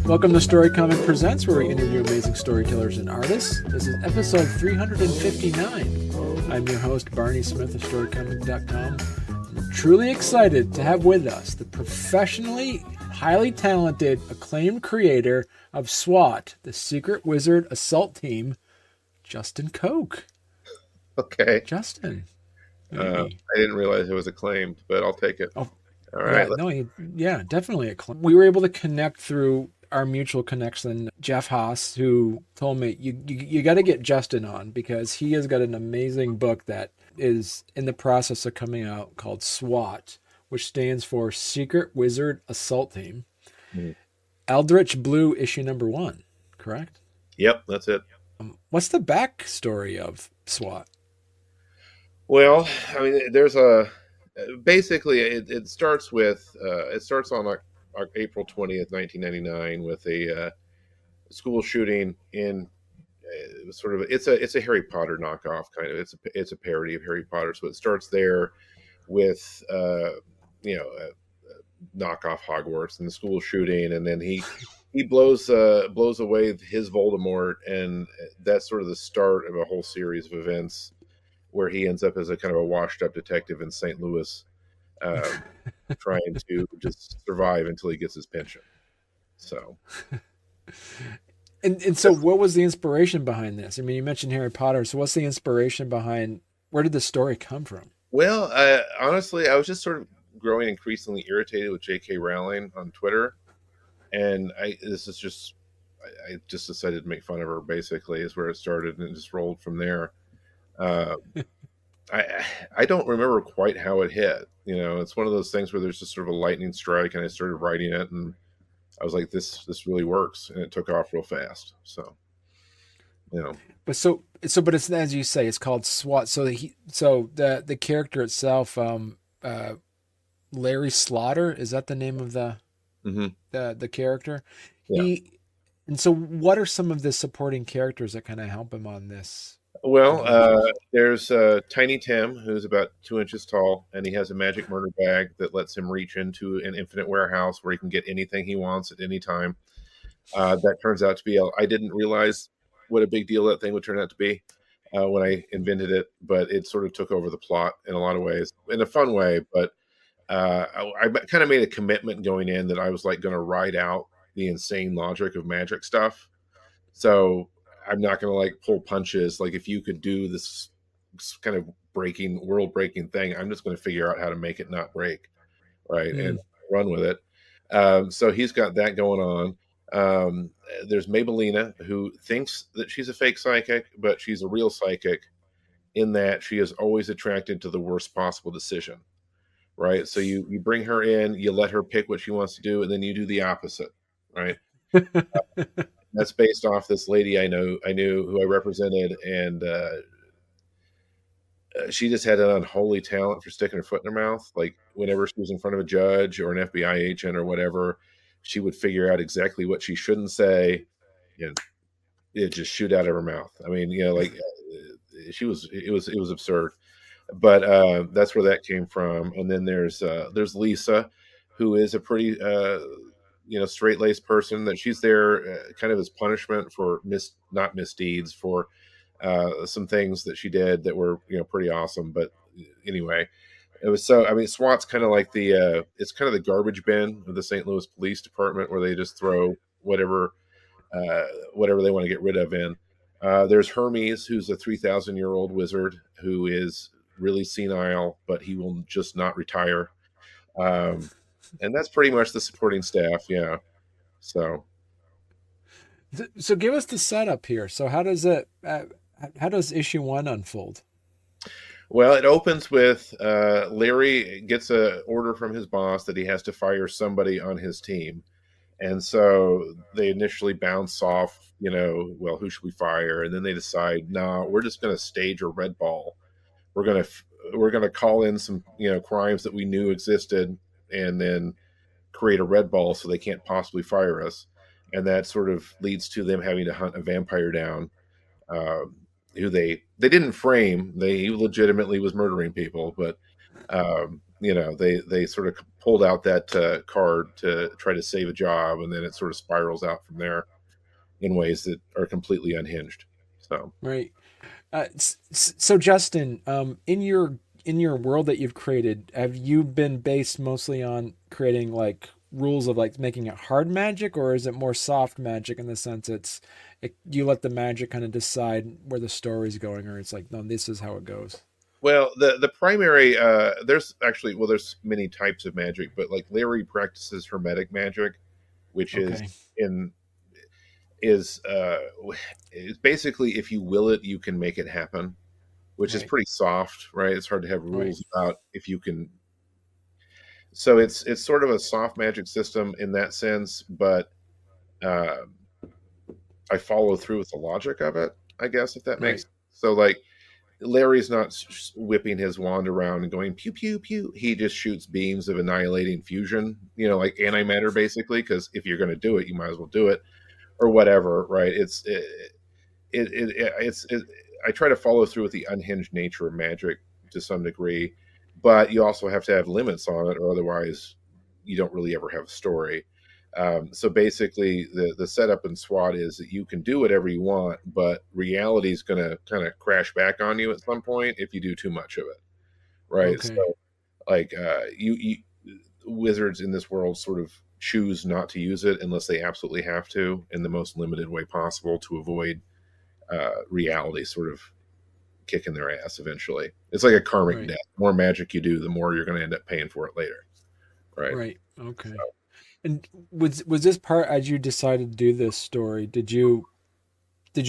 Welcome to Storycomic Presents, where we interview amazing storytellers and artists. This is episode 359. I'm your host, Barney Smith of Storycomic.com. I'm truly excited to have with us the professionally, highly talented, acclaimed creator of SWAT, the Secret Wizard Assault Team, Justin Cooke. Okay. Justin. I didn't realize it was acclaimed, but I'll take it. Oh, all right. Definitely acclaimed. We were able to connect through our mutual connection, Jeff Haas, who told me you got to get Justin on because he has got an amazing book that is in the process of coming out called SWAT, which stands for Secret Wizard Assault Team. Mm-hmm. Eldritch Blue issue number 1, correct? Yep, that's it. What's the backstory of SWAT? Well, I mean, there's basically it starts on April 20th, 1999, with a school shooting in it's a Harry Potter knockoff kind of. It's a parody of Harry Potter, so it starts there with knockoff Hogwarts and the school shooting, and then he blows away his Voldemort, and that's sort of the start of a whole series of events where he ends up as a kind of a washed up detective in St. Louis. Trying to just survive until he gets his pension. So, and so, what was the inspiration behind this? I mean, you mentioned Harry Potter. So, what's the inspiration behind? Where did the story come from? Well, honestly, I was just sort of growing increasingly irritated with J.K. Rowling on Twitter, and I just decided to make fun of her. Basically, is where it started, and it just rolled from there. I don't remember quite how it hit. It's one of those things where there's just sort of a lightning strike, and I started writing it, and I was like, this really works, and it took off real fast. So, But it's, as you say, it's called SWAT. So the character itself, Larry Slaughter, is that the name of the character? Yeah. And so what are some of the supporting characters that kind of help him on this? Well, there's Tiny Tim, who's about 2 inches tall, and he has a magic murder bag that lets him reach into an infinite warehouse where he can get anything he wants at any time. That turns out to be, I didn't realize what a big deal that thing would turn out to be when I invented it, but it sort of took over the plot in a lot of ways, in a fun way. But I kind of made a commitment going in that I was like going to ride out the insane logic of magic stuff. So I'm not going to like pull punches. Like if you could do this kind of world breaking thing, I'm just going to figure out how to make it not break. Right. And run with it. So he's got that going on. There's Mabelina, who thinks that she's a fake psychic, but she's a real psychic in that she is always attracted to the worst possible decision. Right. So you bring her in, you let her pick what she wants to do, and then you do the opposite. Right. That's based off this lady I knew who I represented, and she just had an unholy talent for sticking her foot in her mouth. Like whenever she was in front of a judge or an FBI agent or whatever, she would figure out exactly what she shouldn't say, and it just shoot out of her mouth. I mean, it was absurd, but that's where that came from. And then there's Lisa, who is a pretty straight-laced person, that she's there kind of as punishment for not misdeeds, for some things that she did that were pretty awesome. But anyway, it was SWAT's kind of like it's kind of the garbage bin of the St. Louis Police Department, where they just throw whatever they want to get rid of in. There's Hermes, who's a 3,000-year-old wizard who is really senile, but he will just not retire. And that's pretty much the supporting staff. Yeah. So give us the setup here. So how does issue 1 unfold? Well, it opens with Larry gets an order from his boss that he has to fire somebody on his team. And so they initially bounce off, well, who should we fire? And then they decide, no, we're just going to stage a red ball. We're going to call in some, crimes that we knew existed, and then create a red ball so they can't possibly fire us. and that sort of leads to them having to hunt a vampire down, um, who they didn't frame. They legitimately was murdering people, but they sort of pulled out that card to try to save a job, and then it sort of spirals out from there in ways that are completely unhinged. So Right. So Justin, in your world that you've created, have you been based mostly on creating like rules of like making it hard magic, or is it more soft magic in the sense you let the magic kind of decide where the story's going, or it's like no, this is how it goes. well, the primary there's actually, well, there's many types of magic, but like Larry practices hermetic magic, which Okay. in is is basically, if you will it, you can make it happen, which is Right. pretty soft, right? It's hard to have Right. rules about if you can. So it's sort of a soft magic system in that sense, but uh, I follow through with the logic of it, I guess, if that makes Right. sense. So like Larry's not whipping his wand around and going pew pew pew. He just shoots beams of annihilating fusion, like antimatter, basically. Because if you're going to do it, you might as well do it, or whatever, right? It's I try to follow through with the unhinged nature of magic to some degree, but you also have to have limits on it, or otherwise you don't really ever have a story. So basically, the setup in SWAT is that you can do whatever you want, but reality is going to kind of crash back on you at some point if you do too much of it, right? Okay. So like you wizards in this world sort of choose not to use it unless they absolutely have to, in the most limited way possible, to avoid reality sort of kicking their ass eventually. It's like a karmic Right. debt. The more magic you do, the more you're going to end up paying for it later, right? Right. Okay. And was this part as you decided to do this story? Did you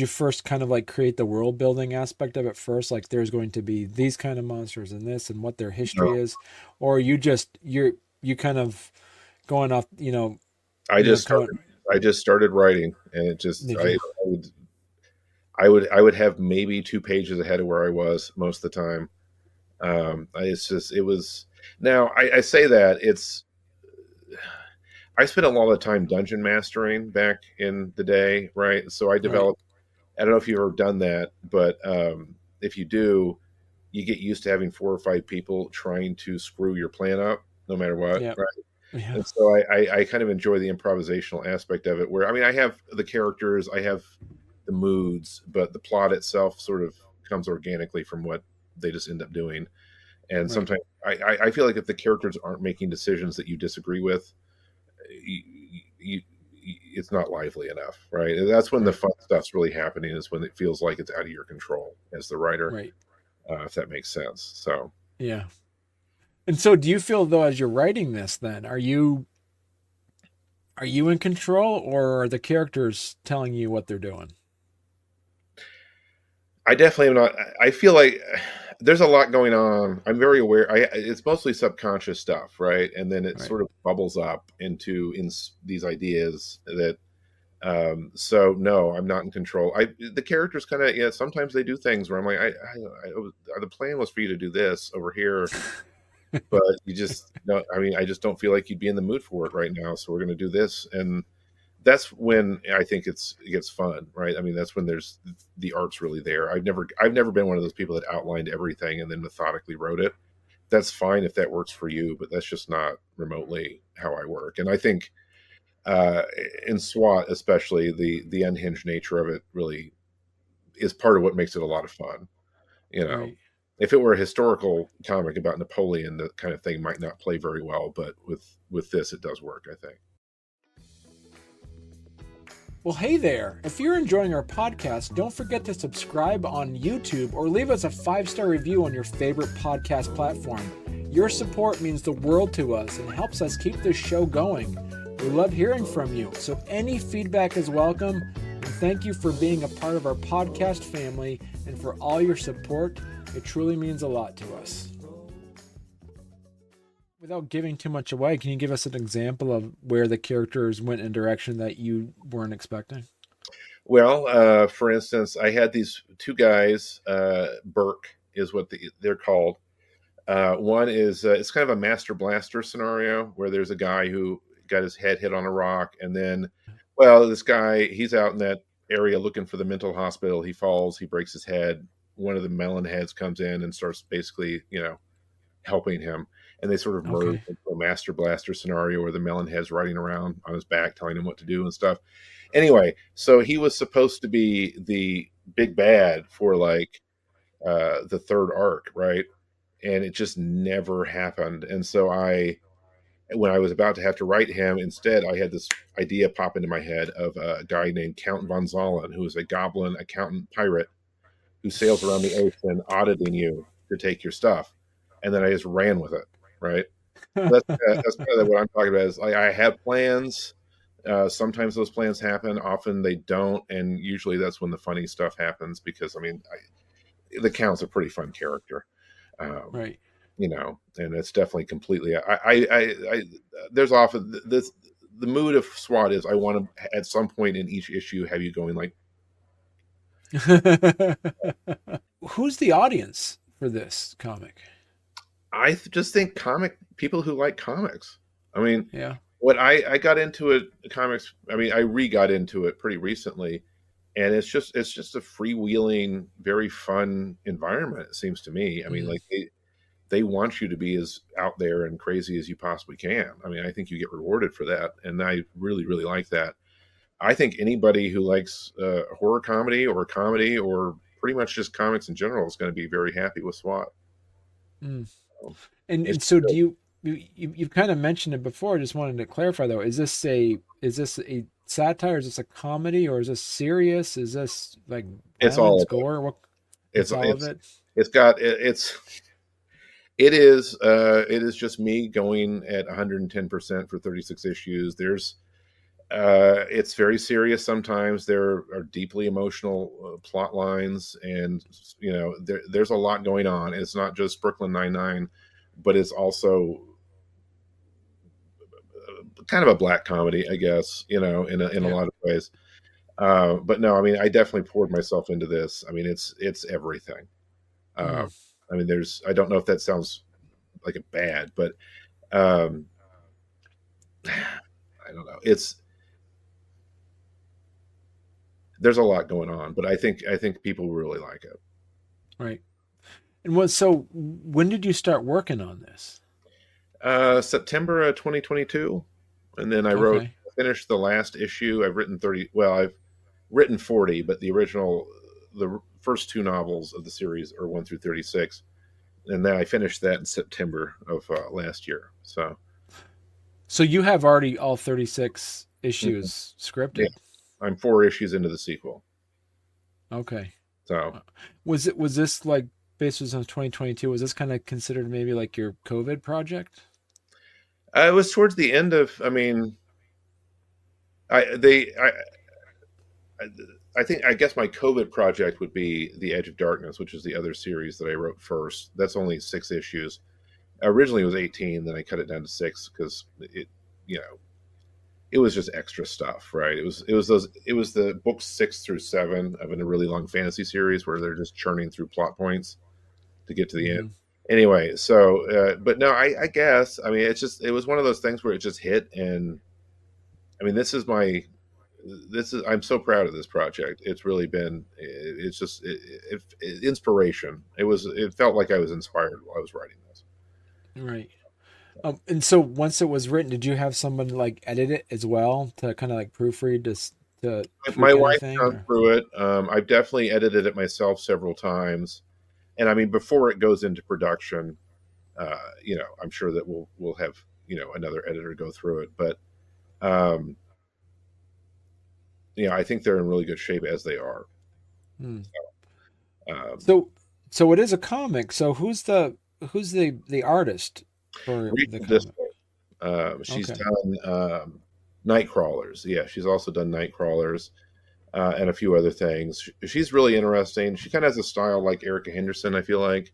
first kind of like create the world building aspect of it first, like there's going to be these kind of monsters and this and what their history No, is, or you kind of going off, I just coming? started. I just started writing, and it just Did you? I would have maybe 2 pages ahead of where I was most of the time. It's just it was. Now I say that I spent a lot of time dungeon mastering back in the day, right? So I Right. developed. I don't know if you've ever done that, but if you do, you get used to having 4 or 5 people trying to screw your plan up, no matter what, Yeah. right? Yeah. And so I kind of enjoy the improvisational aspect of it, where I mean, I have the characters, I have the moods, but the plot itself sort of comes organically from what they just end up doing. And Right. sometimes I feel like if the characters aren't making decisions that you disagree with, you, you, it's not lively enough, right? And that's when the Right. fun stuff's really happening, is when it feels like it's out of your control as the writer, Right. if that makes sense. So Yeah. And so, do you feel though, as you're writing this, then are you in control, or are the characters telling you what they're doing? I definitely am not. I feel like there's a lot going on. I'm very aware. It's mostly subconscious stuff, right? And then it Right. sort of bubbles up into these ideas that. So no, I'm not in control. The characters kind of, yeah. Sometimes they do things where I'm like, the plan was for you to do this over here, but you just don't. I mean, I just don't feel like you'd be in the mood for it right now. So we're going to do this, and that's when I think it gets fun, right? I mean, that's when there's the art's really there. I've never been one of those people that outlined everything and then methodically wrote it. That's fine if that works for you, but that's just not remotely how I work. And I think uh, in SWAT, especially, the unhinged nature of it really is part of what makes it a lot of fun. You know, Right. if it were a historical comic about Napoleon, that kind of thing might not play very well, but with this, it does work, I think. Well, hey there. If you're enjoying our podcast, don't forget to subscribe on YouTube or leave us a 5-star review on your favorite podcast platform. Your support means the world to us and helps us keep this show going. We love hearing from you, so any feedback is welcome. And thank you for being a part of our podcast family and for all your support. It truly means a lot to us. Without giving too much away, can you give us an example of where the characters went in a direction that you weren't expecting? Well, for instance, I had these 2 guys. Burke is what they're called. One is it's kind of a Master Blaster scenario where there's a guy who got his head hit on a rock, and then Well, this guy, he's out in that area looking for the mental hospital. He falls, he breaks his head. One of the melon heads comes in and starts basically, helping him. And they sort of merge Okay. into a master blaster scenario where the melon head's riding around on his back, telling him what to do and stuff. Anyway, so he was supposed to be the big bad for like the third arc, right? And it just never happened. And so when I was about to have to write him, instead, I had this idea pop into my head of a guy named Count von Zollen, who is a goblin accountant pirate who sails around the ocean auditing you to take your stuff. And then I just ran with it, right? That's kind of what I'm talking about. Is like I have plans. Sometimes those plans happen. Often they don't, and usually that's when the funny stuff happens. Because I mean, the Count's a pretty fun character. Um, Right. and it's definitely completely. I there's often this the mood of SWAT is I want to at some point in each issue have you going like, Who's the audience for this comic? just think comic people who like comics. I mean, Yeah. what I got into it comics. I mean, I got into it pretty recently, and it's just a freewheeling, very fun environment. It seems to me. I mean, Mm, like they want you to be as out there and crazy as you possibly can. I mean, I think you get rewarded for that, and I really, really like that. I think anybody who likes horror comedy or pretty much just comics in general is going to be very happy with SWAT. mm. Um, And It's so do you've kind of mentioned it before. I just wanted to clarify though. Is this a satire? Is this a comedy, or is this serious? Is this like it's all violence, of it. gore? What? It's It's all of it's it. it's got it is just me going at 110% for 36 issues. It's very serious sometimes. There are deeply emotional plot lines, and there's a lot going on. It's not just Brooklyn Nine-Nine, but it's also kind of a black comedy, I guess, in a Yeah. lot of ways. But no, I mean, I definitely poured myself into this. I mean, it's everything. Uh, Mm, I mean, I don't know if that sounds like a bad, but um, I don't know. There's a lot going on, but I think people really like it. right. And so when did you start working on this? September of 2022, and then Okay. finished the last issue. I've written 30. Well, I've written 40, but the first two novels of the series are 1 through 36, and then I finished that in September of last year. So So you have already all 36 mhm, issues yeah, scripted. I'm 4 issues into the sequel. Okay. So Was this like based on 2022? Was this kind of considered maybe like your COVID project? it was towards the end of. I mean, I they I, I guess my COVID project would be The Edge of Darkness, which is the other series that I wrote first. That's only 6 issues. Originally, it was 18. Then I cut it down to 6 because you know, it was just extra stuff, right? It was the books 6 through 7 of a really long fantasy series where they're just churning through plot points to get to the end. Hmm. Anyway, so but no, I guess I mean it was one of those things where it just hit, and I mean I'm so proud of this project. It's really been it's just inspiration. It felt like I was inspired while I was writing this. Right. And so once it was written, did you have someone like edit it as well to kind of like proofread to My tweak wife anything gone or? through it. I've definitely edited it myself several times, and I mean before it goes into production, I'm sure that we'll have another editor go through it, but um, I think they're in really good shape as they are. Hmm. Um, So so it is a comic. So who's the artist for the Recent comic? Distler, she's Okay. done night crawlers. Yeah, she's also done night crawlers and a few other things. She's really interesting. She kind of has a style like Erica Henderson. I feel like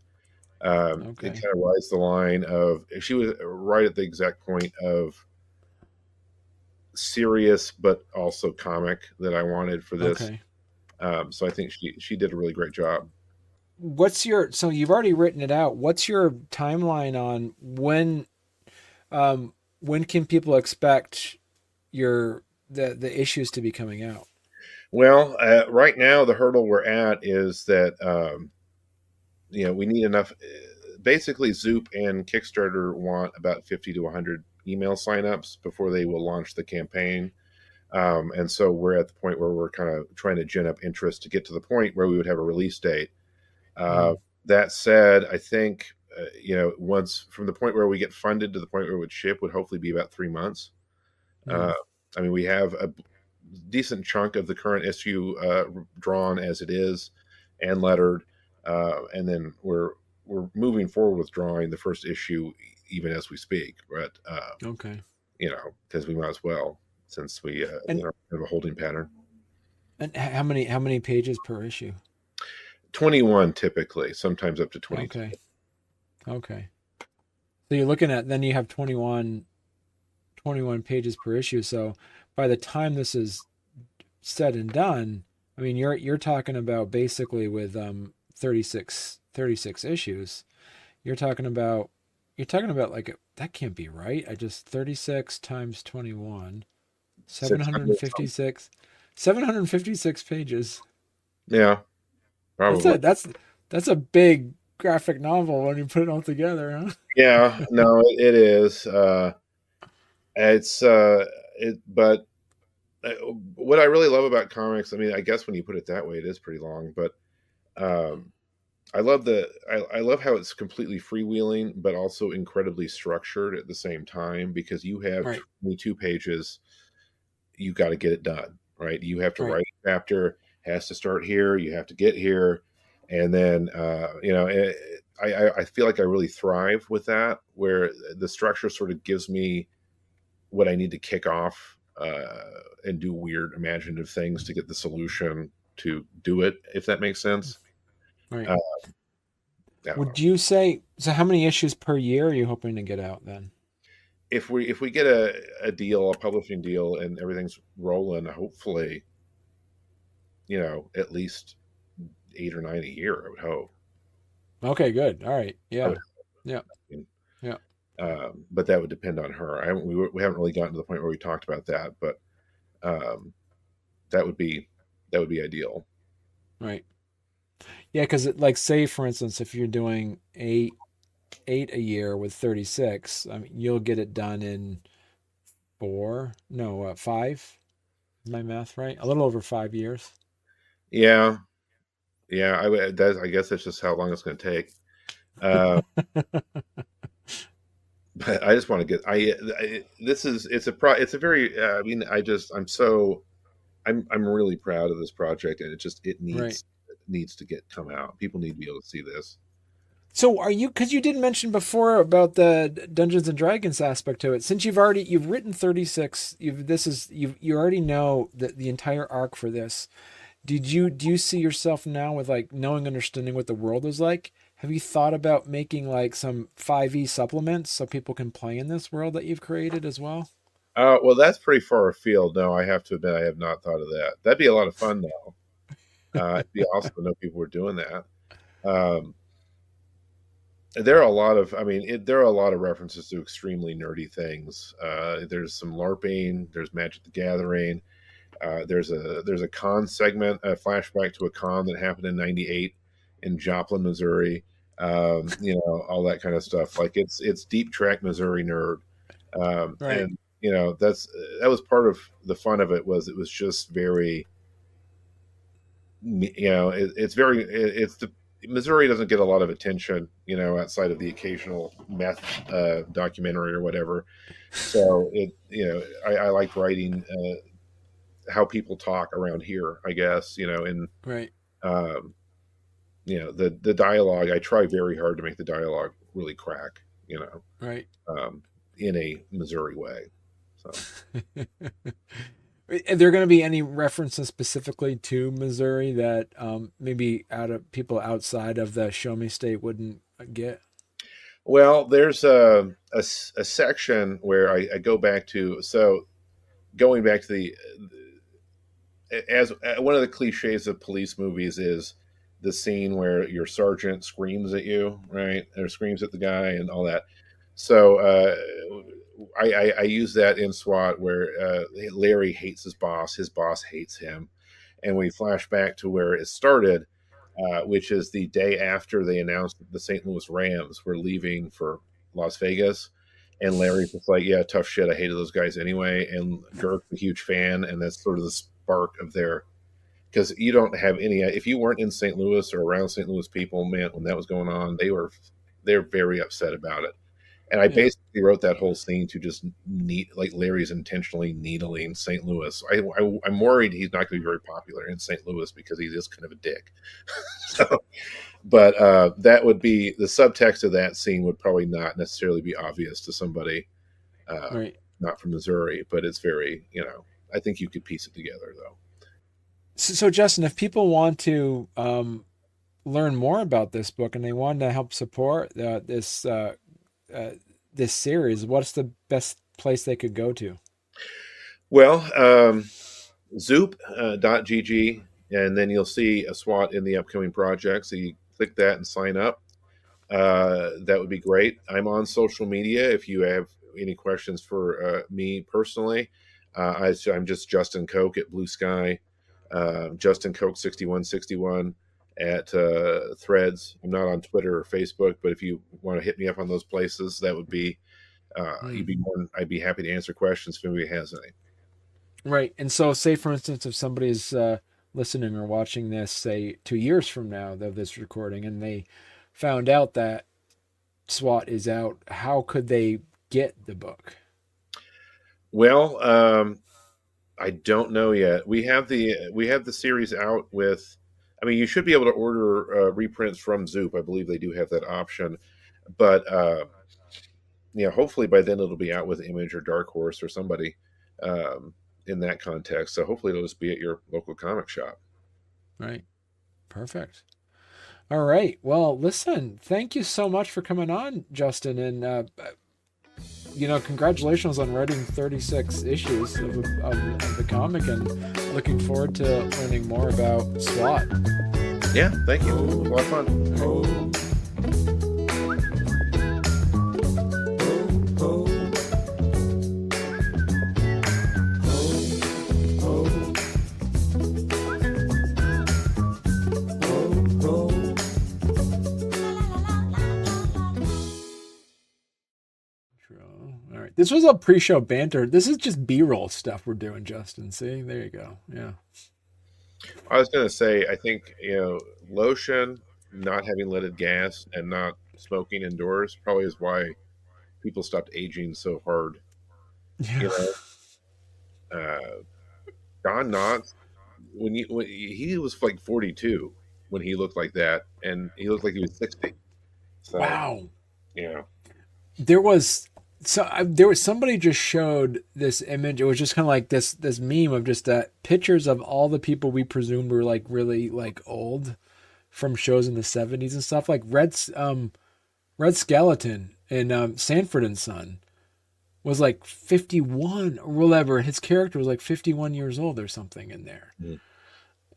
it Okay. kind of rides the line of she was right at the exact point of serious but also comic that I wanted for this. Okay. So I think she did a really great job. So you've already written it out. What's your timeline on when can people expect your the issues to be coming out? Well, right now the hurdle we're at is that we need enough. Basically, Zoop and Kickstarter want about 50 to 100 email signups before they will launch the campaign. And so we're at the point where we're kind of trying to gin up interest to get to the point where we would have a release date. Uh, Mm, that said, I think once from the point where we get funded to the point where it would ship would hopefully be about 3 months. Uh, mm, I mean, we have a decent chunk of the current issue drawn as it is and lettered, and then we're moving forward with drawing the first issue even as we speak. But okay. because we might as well since we And have a holding pattern. how many pages per issue? 21 typically, sometimes up to 22. Okay. Okay. So you're looking at then you have 21 pages per issue. So by the time this is said and done, I mean you're talking about basically with 36 issues. You're talking about like that can't be right. I just 36 times 21, 600 756 756 pages. Yeah, That's probably. a that's that's a big graphic novel when you put it all together, huh? Yeah, no, it is. It's but what I really love about comics, I mean, I guess when you put it that way, it is pretty long, but um, I love how it's completely freewheeling, but also incredibly structured at the same time because you have Right, 22 pages, you got to get it done, right? You have to right. write a chapter, has to start here, you have to get here, and then I feel like I really thrive with that, where the structure sort of gives me what I need to kick off and do weird imaginative things to get the solution to do it, if that makes sense. Right. Uh, I don't know. Would you say so? How many issues per year are you hoping to get out then? If we get a deal, a publishing deal, and everything's rolling, hopefully, at least 8 or 9 a year. I would hope. Okay, good. All right. I Yeah. would, Yeah. hope. Yeah. But that would depend on her. We haven't really gotten to the point where we talked about that, but um, that would be that would be ideal. Right. Yeah, because like say for instance, if you're doing eight a year with 36, I mean you'll get it done in four, no, 5. Is my math right? A little over 5 years. Yeah, yeah. I guess that's just how long it's going to take. Uh, but I just want to get. This is it's a it's a very. I mean, I'm really proud of this project, and it Right. needs to get come out. People need to be able to see this. So are you, because you did mention before about the Dungeons and Dragons aspect to it, since you've written 36, you already know the entire arc for this. Do you see yourself now with like knowing, understanding what the world is like? Have you thought about making like some 5e supplements so people can play in this world that you've created as well? Well, that's pretty far afield. No, I have to admit, I have not thought of that. That'd be a lot of fun, though. It'd be awesome to know people were doing that. Um, there are a lot of, I mean, there are a lot of references to extremely nerdy things. There's some LARPing. There's Magic the Gathering. There's a con segment, a flashback to a con that happened in '98 in Joplin, Missouri. All that kind of stuff. Like it's deep track Missouri nerd, Right. and that was part of the fun of it. Was it was just very, it's very it's the Missouri doesn't get a lot of attention, outside of the occasional meth documentary or whatever. So I like writing how people talk around here, I guess, and Right. um, the dialogue. I try very hard to make the dialogue really crack, Right. um, in a Missouri way. So Are there going to be any references specifically to Missouri that maybe out of people outside of the Show Me State wouldn't get? well, there's a section where I go back to, so going back to the as one of the cliches of police movies is the scene where your sergeant screams at you, right, or screams at the guy and all that. So I use that in SWAT where Larry hates his boss hates him, and we flash back to where it started, which is the day after they announced that the St. Louis Rams were leaving for Las Vegas. And Larry's just like, yeah, tough shit. I hated those guys anyway. And Girk's a huge fan, and that's sort of the spark of their, because you don't have any. If you weren't in St. Louis or around St. Louis people, man, when that was going on, they're very upset about it. And I Yeah. basically wrote that whole scene to just like Larry's intentionally needling St. Louis. I'm worried he's not going to be very popular in St. Louis because he is kind of a dick. So, but that would be the subtext of that scene would probably not necessarily be obvious to somebody Right. not from Missouri, but it's very, I think you could piece it together though. So Justin, if people want to learn more about this book and they want to help support uh, this series, what's the best place they could go to? Well, zoop.gg, and then you'll see a SWAT in the upcoming project. So you click that and sign up. That would be great. I'm on social media if you have any questions for me personally. I'm just Justin Cooke at Blue Sky, Justin Cooke 6161 at Threads. I'm not on Twitter or Facebook, but if you want to hit me up on those places, that would be I'd be happy to answer questions if anybody has any. Right. And so, say for instance, if somebody's listening or watching this, say 2 years from now of this recording, and they found out that SWAT is out, how could they get the book? Well, I don't know yet. We have the series out with. I mean, you should be able to order reprints from Zoop. I believe they do have that option, but hopefully by then it'll be out with Image or Dark Horse or somebody um, in that context. So hopefully it'll just be at your local comic shop. Right. Perfect. All right. Well, listen, thank you so much for coming on, Justin. And, congratulations on writing 36 issues of the comic, and looking forward to learning more about SWAT. Yeah, thank you. It was a lot of fun. All right. This was a pre-show banter. This is just B-roll stuff we're doing, Justin. See, there you go. Yeah. I was going to say, I think lotion, not having leaded gas, and not smoking indoors probably is why people stopped aging so hard. Yeah. You uh, Don Knotts, when he was like 42 when he looked like that, and he looked like he was 60. So Wow. yeah, There was somebody just showed this image. It was just kind of like this meme of just pictures of all the people we presumed were like really like old from shows in the 70s and stuff, like Red Skeleton in Sanford and Son was like 51 or whatever. His character was like 51 years old or something in there. mm.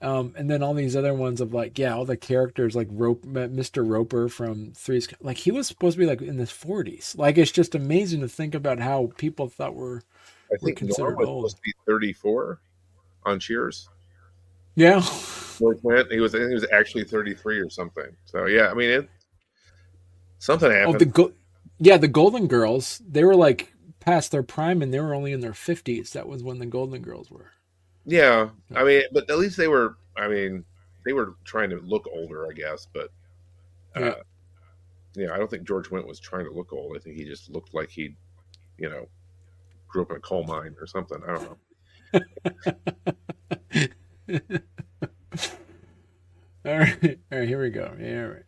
And then all these other ones of like, yeah, all the characters like Mr. Roper from Three's, like he was supposed to be like in his 40s. Like it's just amazing to think about how people thought I were think Norm considered was old. supposed to be 34 on Cheers. Yeah. George went. I think he was actually 33 or something. So yeah, I mean, something Oh, happened. the Golden Girls, they were like past their prime and they were only in their 50s. That was when the Golden Girls were. Yeah, Yeah. I mean, but at least they were. I mean, they were trying to look older, I guess. But Yeah. uh, I don't think George Wendt was trying to look old. I think he just looked like he, you know, grew up in a coal mine or something. I don't know. All right. All right. Here we go. Yeah. All right.